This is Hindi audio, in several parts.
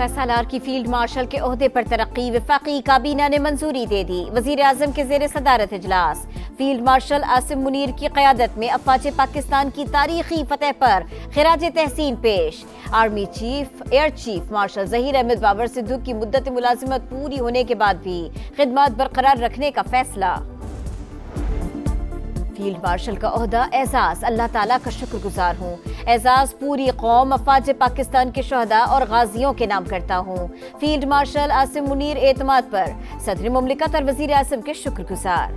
फैसलार की फील्ड मार्शल के ओहदे पर तरक्की वफाकी काबीना ने मंजूरी दे दी। वजीर आजम के जेर सदारत इजलास फील्ड मार्शल आसिम मुनीर की क़यादत में अफवाज पाकिस्तान की तारीखी फतेह पर खिराज तहसीन पेश। Army chief air chief marshal Zaheer Ahmed Babar Sidhu की मुद्दत मुलाजिमत पूरी होने के बाद भी खिदमत बरकरार रखने का फैसला। फील्ड मार्शल का ओहदा एजाज, अल्लाह ताला का शुक्रगुजार हूँ। एजाज पूरी कौम अफवाज पाकिस्तान के शहदा और गाजियों के नाम करता हूँ। फील्ड मार्शल आसिम मुनीर एतमाद पर सदर मुमलिकत और वजीर आज़म के शुक्रगुजार।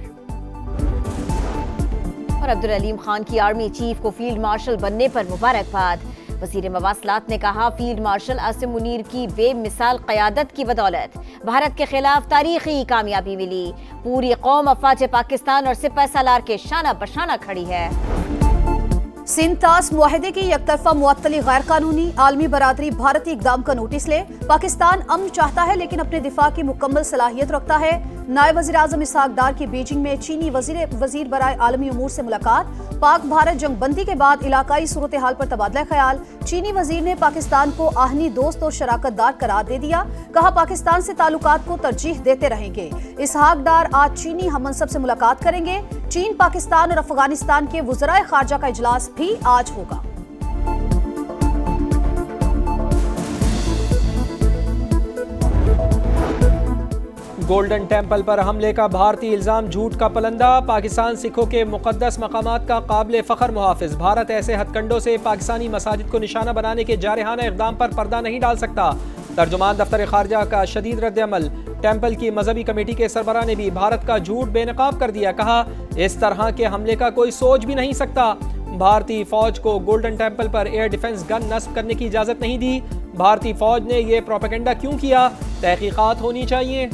और अब्दुल अलीम खान की आर्मी चीफ को फील्ड मार्शल बनने पर मुबारकबाद। वजीर मवासलात ने कहा, फील्ड मार्शल आसिम मुनीर की बेमिसाल क़यादत की बदौलत भारत के खिलाफ तारीखी कामयाबी मिली। पूरी कौम अफवाज पाकिस्तान और सिपह सालार के शाना बशाना खड़ी है। सिंध तास मुआहदे की यकतरफा मुअत्तली गैर कानूनी, आलमी बरादरी भारतीय इक़दाम का नोटिस ले। पाकिस्तान अमन चाहता है लेकिन अपने दिफा की मुकम्मल सलाहियत रखता है। नायब वज़ीर आज़म इसहाक डार की बीजिंग में चीनी वज़ीर बराए आलमी उमूर से मुलाकात। पाक भारत जंगबंदी के बाद इलाकाई सूरत हाल पर तबादला ख्याल। चीनी वज़ीर ने पाकिस्तान को आहनी दोस्त और शराकतदार करार दे दिया। कहा, पाकिस्तान से ताल्लुकात को तरजीह देते रहेंगे। इसहाक डार आज चीनी हममनसब से मुलाकात करेंगे। चीन, पाकिस्तान और अफगानिस्तान के वज़राए खारजा का इजलास भी आज होगा। गोल्डन टेम्पल पर हमले का भारतीय इल्जाम झूठ का पलंदा। पाकिस्तान सिखों के मुकद्दस मकामात का काबिल फ़ख्र मुहाफिज। भारत ऐसे हथकंडों से पाकिस्तानी मसाजिद को निशाना बनाने के जारहाना इक़दाम पर पर्दा नहीं डाल सकता। तर्जुमान दफ्तर खारजा का शदीद रद्द-ए-अमल। टेम्पल की मजहबी कमेटी के सरबराह ने भी भारत का झूठ बेनकाब कर दिया। कहा, इस तरह के हमले का कोई सोच भी नहीं सकता। भारतीय फौज को गोल्डन टेम्पल पर एयर डिफेंस गन नस्ब करने की इजाज़त नहीं दी। भारतीय फौज ने यह प्रोपेगेंडा क्यों किया? तहकीकात होनी चाहिए।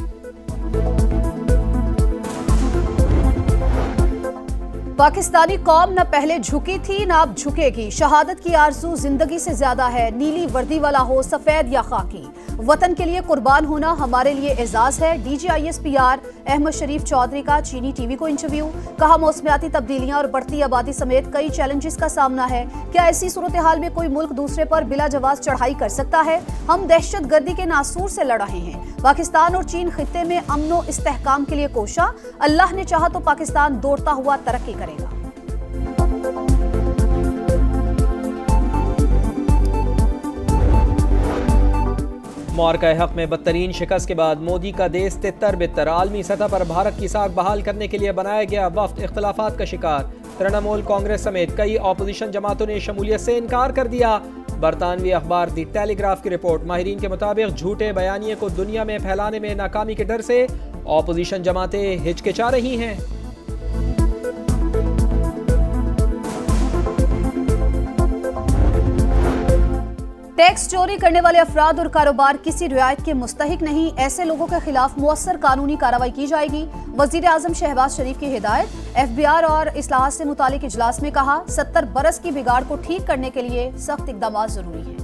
पाकिस्तानी कौम न पहले झुकी थी न अब झुकेगी। शहादत की आरज़ू जिंदगी से ज्यादा है। नीली वर्दी वाला हो सफेद या खाकी, वतन के लिए कुर्बान होना हमारे लिए एजाज है। DGISPR अहमद शरीफ चौधरी का चीनी टीवी को इंटरव्यू। कहा, मौसमियाती तब्दीलियां और बढ़ती आबादी समेत कई चैलेंजेस का सामना है। क्या ऐसी सूरत हाल में कोई मुल्क दूसरे पर बिला जवाब चढ़ाई कर सकता है? हम दहशत गर्दी के नासूर से लड़ रहे हैं। पाकिस्तान और चीन खित्ते में अमन व इस्तेहकाम के लिए कोशा। अल्लाह ने चाहा तो पाकिस्तान दौड़ता हुआ तरक्की करेगा। मुआरका हक में बदतरीन शिकस्त के बाद मोदी का देश तितर बितर। आलमी सतह पर भारत की साख बहाल करने के लिए बनाया गया वफ्द इख्तलाफात का शिकार। तृणमूल कांग्रेस समेत कई ऑपोजिशन जमातों ने शमूलियत से इनकार कर दिया। बरतानवी अखबार दी टेलीग्राफ की रिपोर्ट। माहिरीन के मुताबिक झूठे बयानिए को दुनिया में फैलाने में नाकामी के डर से ऑपोजिशन जमातें हिचकिचा रही हैं। टैक्स चोरी करने वाले अफराद और कारोबार किसी रियायत के मुस्तहिक नहीं। ऐसे लोगों के खिलाफ मुअस्सर कानूनी कार्रवाई की जाएगी। वजीर आजम शहबाज शरीफ की हिदायत। FBR और इस्लाहात से मुतालिक इजलास में कहा, 70 बरस की बिगाड़ को ठीक करने के लिए सख्त इक़दाम जरूरी है।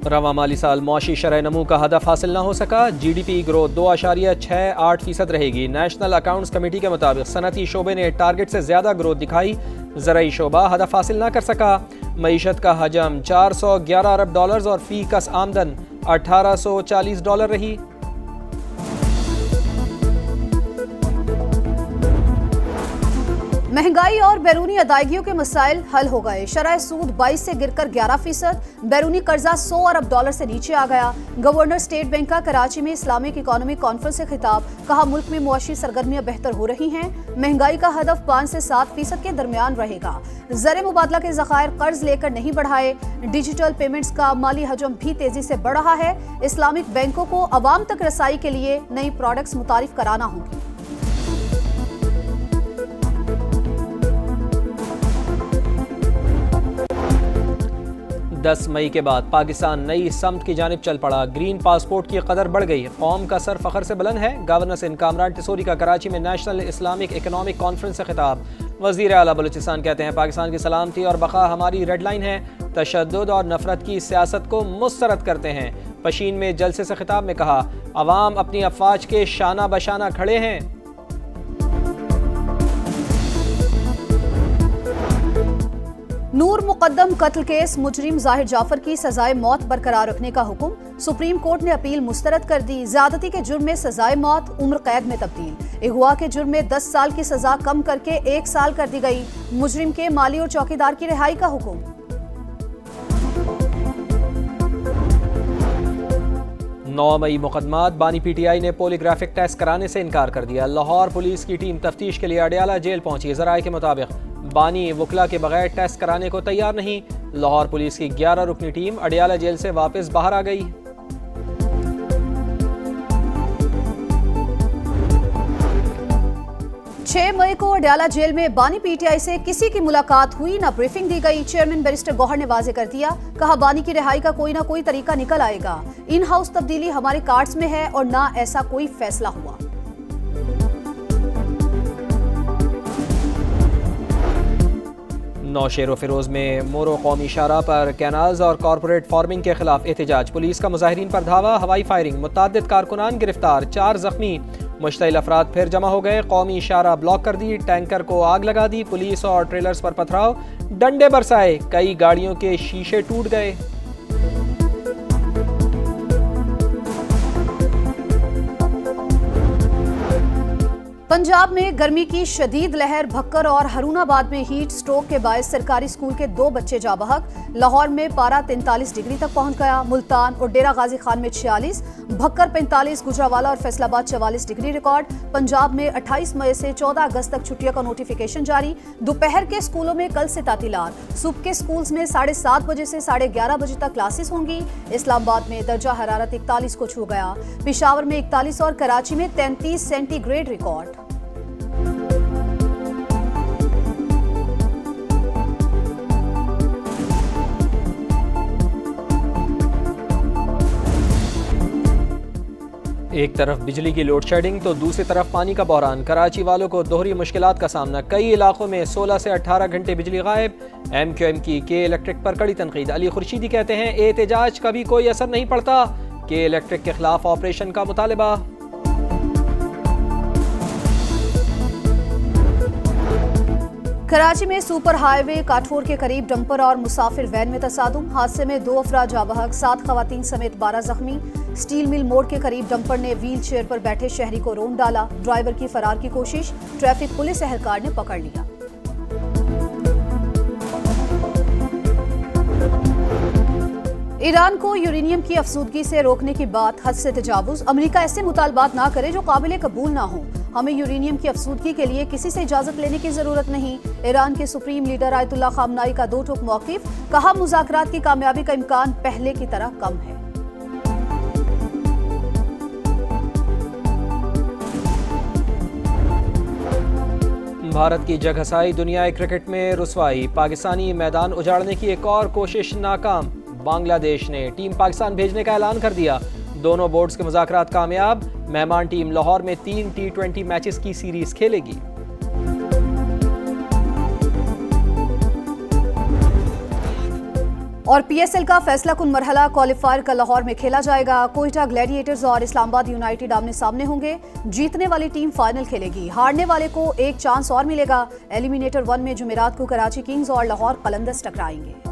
रवा माली साल मुआशी शरह नमू का हदफ हासिल न हो सका। GDP ग्रोथ 2.68% रहेगी। नेशनल अकाउंट्स कमेटी के मुताबिक सनती शोबे ने टारगेट से ज्यादा ग्रोथ दिखाई। ज़राई शोबा हदफ हासिल न कर सका। मईशत का हजम $411 अरब और फी कस आमदन $1840 रही। महंगाई और बैरूनी अदायगियों के मसाइल हल हो गए। शरह सूद 22 से गिरकर 11%। बैरूनी कर्जा $100 अरब से नीचे आ गया। गवर्नर स्टेट बैंक का कराची में इस्लामिक इकोनॉमिक कॉन्फ्रेंस से खिताब। कहा, मुल्क में मुआशी सरगर्मियां बेहतर हो रही हैं। महंगाई का हदफ 5 से 7% के दरमियान रहेगा। ज़र मुबादला के ज़खायर कर्ज लेकर नहीं बढ़ाए। डिजिटल पेमेंट्स का माली हजम भी तेजी से बढ़ रहा है। इस्लामिक बैंकों को अवाम तक रसाई के लिए नई प्रोडक्ट्स मुतारिफ कराना होंगी। 10 मई के बाद पाकिस्तान नई समत की जानिब चल पड़ा। ग्रीन पासपोर्ट की कदर बढ़ गई। कौम का सर फखर से बुलंद है। गवर्नर सिंध कामरान टिसोरी का कराची में नेशनल इस्लामिक इकोनॉमिक कॉन्फ्रेंस से खिताब। वज़ीर आला बलूचिस्तान कहते हैं, पाकिस्तान की सलामती और बका हमारी रेड लाइन है। तशद्दुद और नफरत की सियासत को मुस्तरद करते हैं। पशीन में जलसे से खिताब में कहा, अवाम अपनी अफवाज के शाना बशाना खड़े हैं। नूर मुकद्दम कत्ल केस मुजरिम जाहिर जाफर की सजाए मौत बरकरार रखने का हुक्म। सुप्रीम कोर्ट ने अपील मुस्तरद कर दी। ज्यादती के जुर्म में सजाए मौत उम्र कैद में तब्दील। अगवा के जुर्म में 10 साल की सजा कम करके 1 साल कर दी गई। मुजरिम के माली और चौकीदार की रिहाई का हुक्म। 9 मई मुकदमात बानी पीटीआई ने पोलीग्राफिक टेस्ट कराने से इनकार कर दिया। लाहौर पुलिस की टीम तफ्तीश के लिए अडियाला जेल पहुंची। जराये के मुताबिक बानी वकला के बगैर टेस्ट कराने को तैयार नहीं। लाहौर पुलिस की 11 रुकनी टीम अडियाला जेल से वापस बाहर आ गई। छह मई को अडियाला जेल में बानी पीटीआई से किसी की मुलाकात हुई, ना ब्रीफिंग दी गई। चेयरमैन बैरिस्टर गौहर ने वाजे कर दिया, कहा बानी की रिहाई का कोई ना कोई तरीका निकल आएगा। इन हाउस तब्दीली हमारे कार्ड्स में है और ना ऐसा कोई फैसला हुआ। नौशेर फिरोज में मोरो कौमी शाहराह पर कैनाल्स और कॉरपोरेट फार्मिंग के खिलाफ एहतजाज। पुलिस का मुजाहिरीन पर धावा, हवाई फायरिंग, मुतअद्दिद कारकुनान गिरफ्तार, 4 जख्मी। मुश्तइल अफराद फिर जमा हो गए। कौमी शाहराह ब्लॉक कर दी, टैंकर को आग लगा दी। पुलिस और ट्रेलर्स पर पथराव, डंडे बरसाए, कई गाड़ियों के शीशे टूट गए। पंजाब में गर्मी की शदीद लहर। भक्कर और हरूनाबाद में हीट स्ट्रोक के बायस सरकारी स्कूल के 2 बच्चे जा बहक। लाहौर में पारा 43 डिग्री तक पहुंच गया। मुल्तान और डेरा गाजी खान में 46, भक्कर 45, गुजरावाला और फैसलाबाद 44 डिग्री रिकॉर्ड। पंजाब में 28 मई से 14 अगस्त तक छुट्टियों का नोटिफिकेशन जारी। दोपहर के स्कूलों में कल से तातीलात। सुबह के स्कूल्स में 7:30 बजे से 11:30 बजे तक क्लासेस होंगी। इस्लामाबाद में दर्जा हरारत 41 को छू गया। पेशावर में 41 और कराची में 33 सेंटीग्रेड रिकॉर्ड। एक तरफ बिजली की लोड शेडिंग तो दूसरी तरफ पानी का बहरान। कराची वालों को दोहरी मुश्किलात का सामना। कई इलाकों में 16 से 18 घंटे बिजली गायब। MQM की के इलेक्ट्रिक पर कड़ी तनकीद। अली खुर्शीदी कहते हैं एहतजाज का भी कोई असर नहीं पड़ता। के इलेक्ट्रिक के खिलाफ ऑपरेशन का मुतालबा। कराची में सुपर हाईवे काठोर के करीब डंपर और मुसाफिर वैन में तसादुम। हादसे में 2 अफराद जा बहक, 7 खवातीन समेत 12 जख्मी। स्टील मिल मोड़ के करीब डंपर ने व्हील चेयर पर बैठे शहरी को रोंद डाला। ड्राइवर की फरार की कोशिश, ट्रैफिक पुलिस एहलकार ने पकड़ लिया। ईरान को यूरेनियम की अफसूदगी से रोकने की बात हद से तजावुज। अमेरिका ऐसे मुतालबात ना करे जो काबिल कबूल ना हो। हमें यूरेनियम की अफसूदगी के लिए किसी से इजाजत लेने की जरूरत नहीं। ईरान के सुप्रीम लीडर आयतुल्लाह खामनाई का 2 टूक मौक़िफ़। कहा मुज़ाकरात की कामयाबी का इम्कान पहले की तरह कम है। भारत की जगहसाई दुनियाई क्रिकेट में रुसवाई। पाकिस्तानी मैदान उजाड़ने की एक और कोशिश नाकाम। बांग्लादेश ने टीम पाकिस्तान भेजने का ऐलान कर दिया। दोनों बोर्ड्स के मुज़ाकरात कामयाब। मेहमान टीम लाहौर में 3 T20 मैचेस की सीरीज खेलेगी। और PSL का फैसला कुन मरहला क्वालिफायर का लाहौर में खेला जाएगा। कोयटा ग्लैडिएटर्स और इस्लामाबाद यूनाइटेड आमने सामने होंगे। जीतने वाली टीम फाइनल खेलेगी, हारने वाले को एक चांस और मिलेगा। एलिमिनेटर 1 में जुमेरात को कराची किंग्स और लाहौर कलंदर्स टकराएंगे।